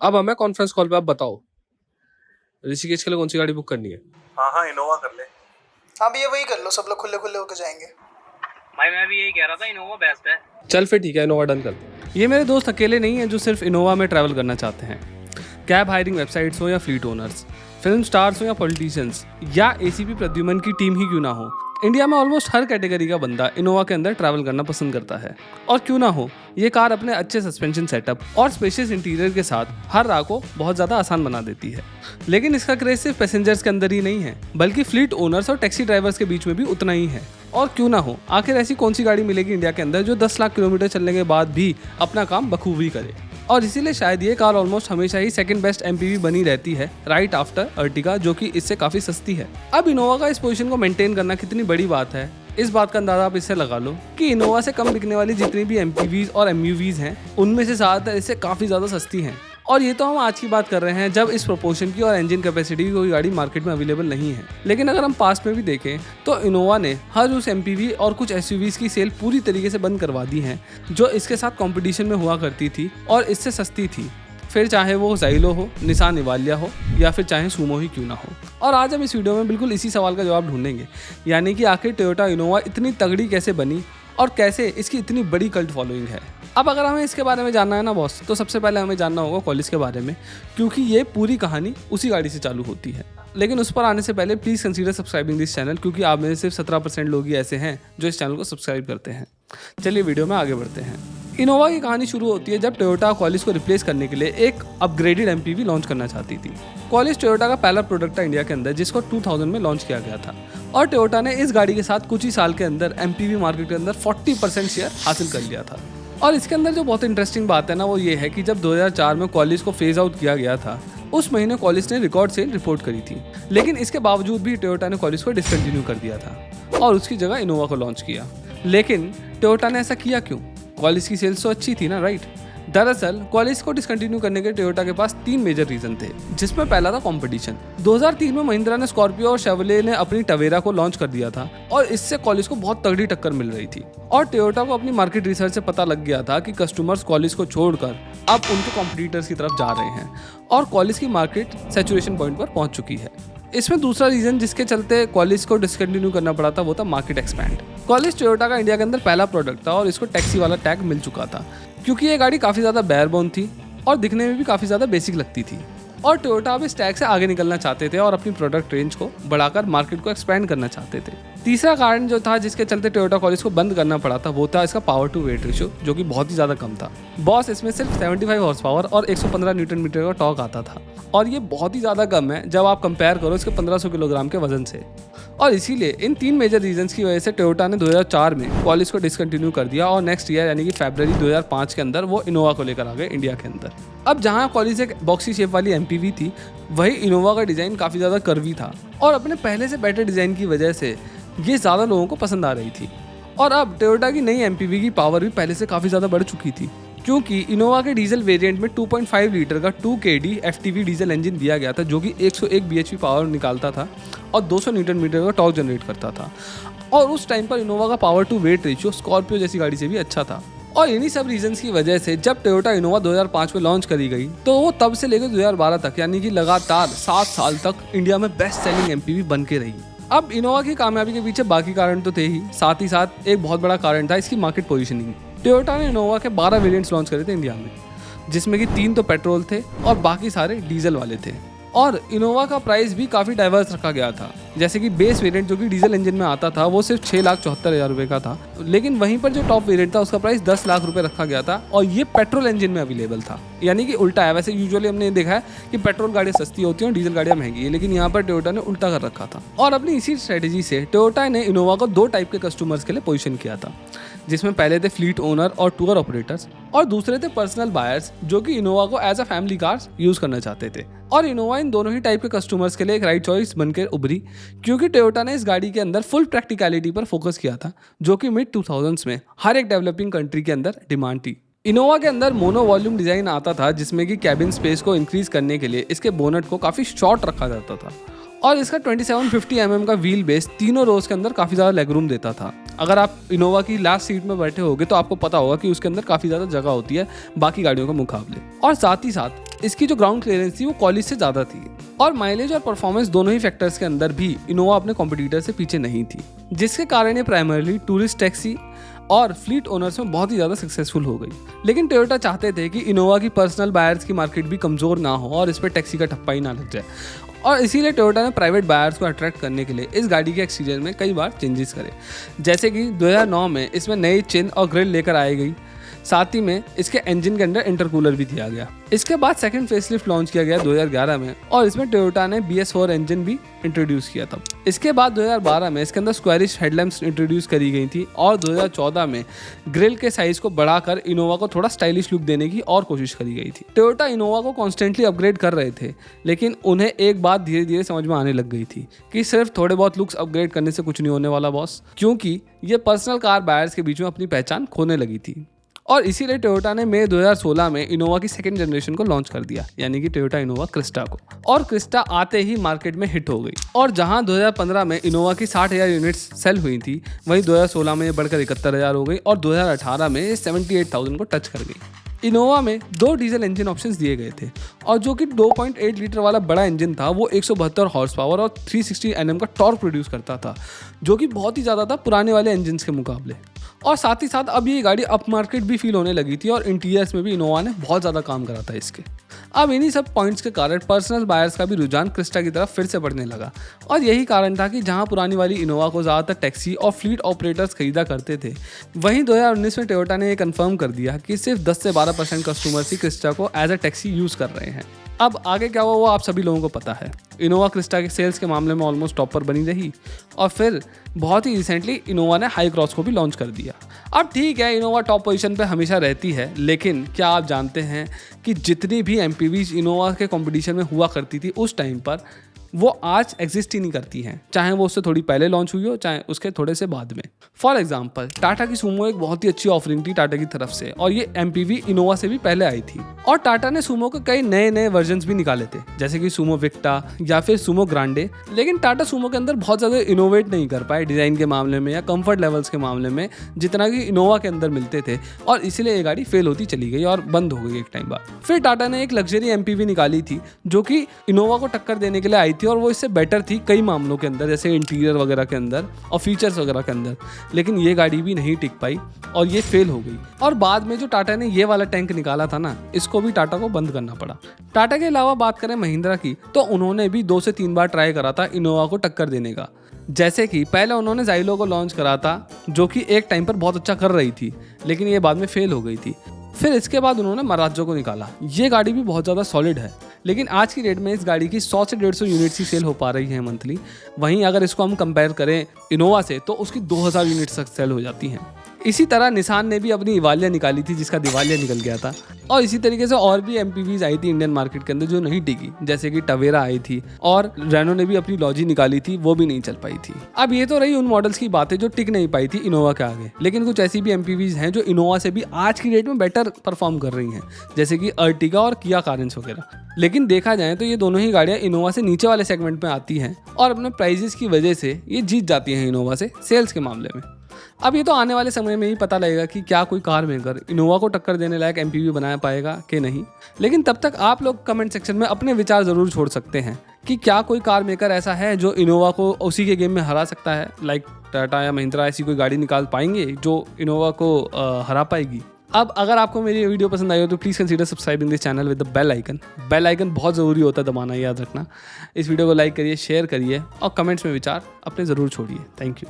अब हमें conference call पे आप बताओ ऋषिकेश के लिए कौन सी गाड़ी बुक करनी है। हाँ हाँ इनोवा कर ले। हाँ भैया वही कर लो, सब लोग खुले खुले होकर जाएंगे। भाई मैं भी यही कह रहा था, इनोवा बेस्ट है। चल फिर ठीक है, इनोवा डन करते हैं। ये मेरे दोस्त अकेले नहीं हैं जो सिर्फ इनोवा में ट्रैवल करना चाहते हैं। कैब हायरिंग वेबसाइट्स हो या फ्लीट ओनर्स, फिल्म स्टार्स हो या पॉलिटिशियंस, या एसीपी प्रद्युमन की टीम ही क्यों ना हो, इंडिया में ऑलमोस्ट हर कैटेगरी का बंदा इनोवा के अंदर ट्रैवल करना पसंद करता है। और क्यों ना हो, ये कार अपने अच्छे सस्पेंशन सेटअप और स्पेशियस इंटीरियर के साथ हर राह को बहुत ज़्यादा आसान बना देती है। लेकिन इसका क्रेज सिर्फ पैसेंजर्स के अंदर ही नहीं है, बल्कि फ्लीट ओनर्स और टैक्सी ड्राइवर्स के बीच में भी उतना ही है। और क्यों ना हो, आखिर ऐसी कौन सी गाड़ी मिलेगी इंडिया के अंदर जो 10 लाख किलोमीटर चलने के बाद भी अपना काम बखूबी करे। और इसीलिए शायद ये कार ऑलमोस्ट हमेशा ही सेकंड बेस्ट एमपीवी बनी रहती है, राइट आफ्टर अर्टिगा, जो कि इससे काफ़ी सस्ती है। अब इनोवा का इस पोजीशन को मेंटेन करना कितनी बड़ी बात है, इस बात का अंदाजा आप इससे लगा लो कि इनोवा से कम बिकने वाली जितनी भी एमपीवीज और एमयूवीज हैं, उनमें से ज़्यादातर इससे काफ़ी ज़्यादा सस्ती हैं। और ये तो हम आज की बात कर रहे हैं जब इस प्रोपोर्शन की और इंजन कैपेसिटी की कोई गाड़ी मार्केट में अवेलेबल नहीं है। लेकिन अगर हम पास्ट में भी देखें तो इनोवा ने हर उस एमपीवी और कुछ एसयूवीज की सेल पूरी तरीके से बंद करवा दी है जो इसके साथ कंपटीशन में हुआ करती थी और इससे सस्ती थी। फिर चाहे वो ज़ाइलो हो, निसान निवालिया हो, या फिर चाहे सूमो ही क्यों ना हो। और आज हम इस वीडियो में बिल्कुल इसी सवाल का जवाब ढूंढेंगे, यानी कि आखिर टोयोटा इनोवा इतनी तगड़ी कैसे बनी और कैसे इसकी इतनी बड़ी कल्ट फॉलोइंग है। अब अगर हमें इसके बारे में जानना है ना बॉस, तो सबसे पहले हमें जानना होगा कॉलिस के बारे में, क्योंकि ये पूरी कहानी उसी गाड़ी से चालू होती है। लेकिन उस पर आने से पहले please consider subscribing this channel, क्योंकि आप में से सिर्फ 17% लोग ही ऐसे हैं जो इस चैनल को सब्सक्राइब करते हैं। चलिए वीडियो में आगे बढ़ते हैं। इनोवा की कहानी शुरू होती है जब टोयोटा कॉलिस को रिप्लेस करने के लिए एक अपग्रेडेड एमपीवी लॉन्च करना चाहती थी। कॉलिस टोयोटा का पहला प्रोडक्ट था इंडिया के अंदर, जिसको 2000 में लॉन्च किया गया था। और टोयोटा ने इस गाड़ी के साथ कुछ ही साल के अंदर एमपीवी मार्केट के अंदर 40% शेयर हासिल कर लिया था। और इसके अंदर जो बहुत इंटरेस्टिंग बात है ना, वो ये है कि जब 2004 में कॉलिस को फेज आउट किया गया था, उस महीने कॉलिस ने रिकॉर्ड सेल रिपोर्ट करी थी। लेकिन इसके बावजूद भी टोयोटा ने कॉलिस को डिसकंटिन्यू कर दिया था और उसकी जगह इनोवा को लॉन्च किया। लेकिन टोयोटा ने ऐसा किया क्यों? कॉलिस की सेल्स तो अच्छी थी ना, राइट? दरअसल कॉलिस को डिसकंटिन्यू करने के टोयोटा के पास 3 मेजर रीजन थे, जिसमें पहला था कंपटीशन। 2003 में महिंद्रा ने स्कॉर्पियो और शेवरले ने अपनी टवेरा को लॉन्च कर दिया था और इससे कॉलिस को बहुत तगड़ी टक्कर मिल रही थी। और टोयोटा को अपनी मार्केट रिसर्च से पता लग गया था कि कस्टमर्स कॉलिस को छोड़कर अब उनके कॉम्पिटिटर्स की तरफ जा रहे हैं और कॉलिस की मार्केट सैचुरेशन पॉइंट पर पहुंच चुकी है। इसमें दूसरा रीजन जिसके चलते कॉलिस को डिसकंटिन्यू करना पड़ा था वो था मार्केट एक्सपैंड। कॉलिस टोयोटा का इंडिया के अंदर पहला प्रोडक्ट था और इसको टैक्सी वाला टैग मिल चुका था, क्योंकि ये गाड़ी काफ़ी ज़्यादा बेयरबोन थी और दिखने में भी काफ़ी ज़्यादा बेसिक लगती थी। और टोयोटा अब इस टैग से आगे निकलना चाहते थे और अपनी प्रोडक्ट रेंज को बढ़ाकर मार्केट को एक्सपैंड करना चाहते थे। तीसरा कारण जो था जिसके चलते टोयोटा कॉलिस को बंद करना पड़ा था वो था इसका पावर टू वेट रेशियो, जो कि बहुत ही ज़्यादा कम था। बॉस इसमें सिर्फ 75 हॉर्स पावर और 115 न्यूटन मीटर का टॉर्क आता था, और ये बहुत ही ज़्यादा कम है जब आप कंपेयर करो इसके 1500 किलोग्राम के वजन से। और इसीलिए इन 3 मेजर रीजंस की वजह से टोयोटा ने 2004 में कॉलिस को डिसकंटिन्यू कर दिया और नेक्स्ट ईयर यानी कि फरवरी 2005 के अंदर वो इनोवा को लेकर आ गए इंडिया के अंदर। अब जहाँ कॉलिस एक बॉक्सी शेप वाली एमपीवी थी, वही इनोवा का डिज़ाइन काफ़ी ज़्यादा कर्वी था और अपने पहले से बेटर डिज़ाइन की वजह से ये ज़्यादा लोगों को पसंद आ रही थी। और अब टोयोटा की नई एमपीवी की पावर भी पहले से काफ़ी ज़्यादा बढ़ चुकी थी, क्योंकि इनोवा के डीजल वेरिएंट में 2.5 लीटर का 2 kd FTV डीजल इंजन दिया गया था, जो कि 101 bhp पावर निकालता था और 200 न्यूटन मीटर का टॉर्क जनरेट करता था। और उस टाइम पर इनोवा का power to weight ratio Scorpio जैसी गाड़ी से भी अच्छा था। और इन्हीं सब रीजंस की वजह से जब टोयोटा इनोवा 2005 में लॉन्च करी गई, तो वो तब से लेकर 2012 तक यानी कि लगातार 7 साल तक इंडिया में बेस्ट सेलिंग एमपीवी बन के रही। अब इनोवा की कामयाबी के पीछे बाकी कारण तो थे ही, साथ ही साथ एक बहुत बड़ा कारण था इसकी मार्केट पोजीशनिंग। टोयोटा ने इनोवा के 12 वेरिएंट्स लॉन्च करे थे इंडिया में, जिसमें कि 3 तो पेट्रोल थे और बाकी सारे डीजल वाले थे। और इनोवा का प्राइस भी काफ़ी डाइवर्स रखा गया था, जैसे कि बेस वेरिएंट जो कि डीजल इंजन में आता था वो सिर्फ 6,74,000 रुपये का था, लेकिन वहीं पर जो टॉप वेरिएंट था उसका प्राइस 10 लाख रुपये रखा गया था और ये पेट्रोल इंजन में अवेलेबल था। यानी कि उल्टा है। वैसे यूजुअली हमने देखा है कि पेट्रोल गाड़ियाँ सस्ती होती हैं और डीजल गाड़ियाँ महंगी है, लेकिन यहाँ पर टोयोटा ने उल्टा कर रखा था। और अपनी इसी स्ट्रेटेजी से टोयोटा ने इनोवा को 2 टाइप के कस्टमर्स के लिए पोजिशन किया था, जिसमें पहले थे फ्लीट ओनर और टूर ऑपरेटर्स और दूसरे थे पर्सनल बायर्स, जो कि इनोवा को as a family cars use करना चाहते थे। और इनोवा इन दोनों ही टाइप के कस्टमर्स के लिए एक राइट चॉइस बनकर उभरी, क्योंकि टोयोटा ने इस गाड़ी के अंदर फुल प्रैक्टिकलिटी पर फोकस किया था, जो कि मिड 2000s में हर एक डेवलपिंग कंट्री के अंदर डिमांड थी। इनोवा के अंदर मोनो वॉल्यूम डिज़ाइन आता था, जिसमें कि कैबिन स्पेस को इंक्रीज करने के लिए इसके बोनट को काफ़ी शॉर्ट रखा जाता था और इसका 2750 mm का व्हील बेस तीनों रोज के अंदर काफ़ी ज़्यादा लेगरूम देता था। अगर आप इनोवा की लास्ट सीट में बैठे होगे तो आपको पता होगा कि उसके अंदर काफ़ी ज़्यादा जगह होती है बाकी गाड़ियों के मुकाबले। और साथ ही साथ इसकी जो ग्राउंड क्लियरेंस थी वो कॉलेज से ज़्यादा थी और माइलेज और परफॉर्मेंस दोनों ही फैक्टर्स के अंदर भी इनोवा अपने कॉम्पिटिटर से पीछे नहीं थी, जिसके कारण ये प्राइमरली टूरिस्ट टैक्सी और फ्लीट ओनर्स में बहुत ही ज़्यादा सक्सेसफुल हो गई। लेकिन टोयोटा चाहते थे कि इनोवा की पर्सनल बायर्स की मार्केट भी कमज़ोर ना हो और इस पर टैक्सी का ठप्पा ही ना लग जाए, और इसीलिए टोयोटा ने प्राइवेट बायर्स को अट्रैक्ट करने के लिए इस गाड़ी के एक्सटीरियर में कई बार चेंजेस करे। जैसे कि 2009 में इसमें नई चिन और ग्रिल लेकर आई गई, साथ ही में इसके इंजन के अंदर इंटरकूलर भी दिया गया। इसके बाद सेकंड फेसलिफ्ट लॉन्च किया गया 2011 में और इसमें टोयोटा ने BS4 इंजन भी इंट्रोड्यूस किया था। इसके बाद 2012 में इसके अंदर स्क्वायरिश हेडलैम्प्स इंट्रोड्यूस करी गई थी और 2014 में ग्रिल के साइज को बढ़ाकर इनोवा को थोड़ा स्टाइलिश लुक देने की और कोशिश करी गई थी। टोयोटा इनोवा को कॉन्स्टेंटली अपग्रेड कर रहे थे, लेकिन उन्हें एक बात धीरे धीरे समझ में आने लग गई थी कि सिर्फ थोड़े बहुत लुक्स अपग्रेड करने से कुछ नहीं होने वाला बॉस, क्योंकि ये पर्सनल कार बायर्स के बीच में अपनी पहचान खोने लगी थी। और इसीलिए टोयोटा ने मई 2016 में इनोवा की सेकंड जनरेशन को लॉन्च कर दिया, यानी कि टोयोटा इनोवा क्रिस्टा को। और क्रिस्टा आते ही मार्केट में हिट हो गई और जहां 2015 में इनोवा की 60,000 यूनिट्स सेल हुई थी, वहीं 2016 में ये बढ़कर 71,000 हो गई और 2018 में 78,000 को टच कर गई। इनोवा में 2 डीजल इंजन ऑप्शंस दिए गए थे और जो कि 2.8 लीटर वाला बड़ा इंजन था वो 172 हॉर्स पावर और 360 Nm का टॉर्क प्रोड्यूस करता था, जो कि बहुत ही ज़्यादा था पुराने वाले इंजन के मुकाबले। और साथ ही साथ अब ये गाड़ी अप मार्केट भी फील होने लगी थी और इंटीरियर्स में भी इनोवा ने बहुत ज़्यादा काम करा था इसके। अब इन्हीं सब पॉइंट्स के कारण पर्सनल बायर्स का भी रुझान क्रिस्टा की तरफ फिर से बढ़ने लगा और यही कारण था कि जहां पुरानी वाली इनोवा को ज़्यादातर टैक्सी और फ्लीट ऑपरेटर्स खरीदा करते थे, वहीं 2019 में टोयोटा ने ये कंफर्म कर दिया कि सिर्फ 10 से 12% कस्टमर्स ही क्रिस्टा को एज अ टैक्सी यूज़ कर रहे हैं। अब आगे क्या हुआ वो आप सभी लोगों को पता है। इनोवा क्रिस्टा के सेल्स के मामले में ऑलमोस्ट टॉप पर बनी रही और फिर बहुत ही रिसेंटली इनोवा ने हाई क्रॉस को भी लॉन्च कर दिया। अब ठीक है, इनोवा टॉप पोजीशन पे हमेशा रहती है, लेकिन क्या आप जानते हैं कि जितनी भी MPVs इनोवा के कंपटीशन में हुआ करती थी उस टाइम पर, वो आज एग्जिस्ट ही नहीं करती हैं, चाहे वो उससे थोड़ी पहले लॉन्च हुई हो चाहे उसके थोड़े से बाद में। फॉर एग्जांपल टाटा की सूमो एक बहुत ही अच्छी ऑफरिंग थी टाटा की तरफ से और ये MPV इनोवा से भी पहले आई थी और टाटा ने सूमो के कई नए नए वर्जन्स भी निकाले थे, जैसे कि सूमो विक्टा या फिर सूमो ग्रांडे। लेकिन टाटा सूमो के अंदर बहुत ज़्यादा इनोवेट नहीं कर पाए डिज़ाइन के मामले में या कंफर्ट लेवल्स के मामले में, जितना कि इनोवा के अंदर मिलते थे, और इसीलिए ये गाड़ी फेल होती चली गई और बंद हो गई एक टाइम बाद। फिर टाटा ने एक लग्जरी MPV निकाली थी जो कि इनोवा को टक्कर देने के लिए आई थी और वो इससे बेटर थी कई मामलों के अंदर, जैसे इंटीरियर वगैरह के अंदर और फीचर्स वगैरह के अंदर, लेकिन ये गाड़ी भी नहीं टिक पाई और ये फेल हो गई। और बाद में जो टाटा ने ये वाला टैंक निकाला था ना, इसको भी टाटा को बंद करना पड़ा। टाटा के अलावा बात करें महिंद्रा की, तो उन्होंने भी 2 से 3 बार ट्राई करा था इनोवा को टक्कर देने का। जैसे कि पहले उन्होंने जाइलो को लॉन्च करा था, जो कि एक टाइम पर बहुत अच्छा कर रही थी, लेकिन ये बाद में फेल हो गई थी। फिर इसके बाद उन्होंने मराजो को निकाला, ये गाड़ी भी बहुत ज़्यादा सॉलिड है, लेकिन आज की डेट में इस गाड़ी की 100 से 150 यूनिट्स ही सेल हो पा रही है मंथली। वहीं अगर इसको हम कंपेयर करें इनोवा से, तो उसकी 2000 यूनिट्स तक सेल हो जाती हैं। इसी तरह निसान ने भी अपनी इवालिया निकाली थी, जिसका दिवालिया निकल गया था, और इसी तरीके से और भी MPVs आई थी इंडियन मार्केट के अंदर जो नहीं टिकी, जैसे कि टवेरा आई थी और रेनो ने भी अपनी लॉजी निकाली थी, वो भी नहीं चल पाई थी। अब ये तो रही उन मॉडल्स की बातें जो टिक नहीं पाई थी इनोवा के आगे, लेकिन कुछ ऐसी भी MPVs हैं जो इनोवा से भी आज की डेट में बेटर परफॉर्म कर रही हैं, जैसे कि अर्टिगा और किया कारेंस वगैरह। लेकिन देखा जाए तो ये दोनों ही गाड़ियाँ इनोवा से नीचे वाले सेगमेंट में आती हैं और अपने प्राइजेस की वजह से ये जीत जाती हैं इनोवा से सेल्स के मामले में। अब ये तो आने वाले समय में ही पता लगेगा कि क्या कोई कार मेकर इनोवा को टक्कर देने लायक MPV बना पाएगा कि नहीं। लेकिन तब तक आप लोग कमेंट सेक्शन में अपने विचार ज़रूर छोड़ सकते हैं कि क्या कोई कार मेकर ऐसा है जो इनोवा को उसी के गेम में हरा सकता है, लाइक टाटा या महिंद्रा ऐसी कोई गाड़ी निकाल पाएंगे जो इनोवा को हरा पाएगी। अब अगर आपको मेरी वीडियो पसंद आई हो तो please consider subscribing this channel with the bell icon. Bell icon बहुत ज़रूरी होता है दबाना, याद रखना। इस वीडियो को लाइक करिए, शेयर करिए और कमेंट्स में विचार अपने ज़रूर छोड़िए। Thank you.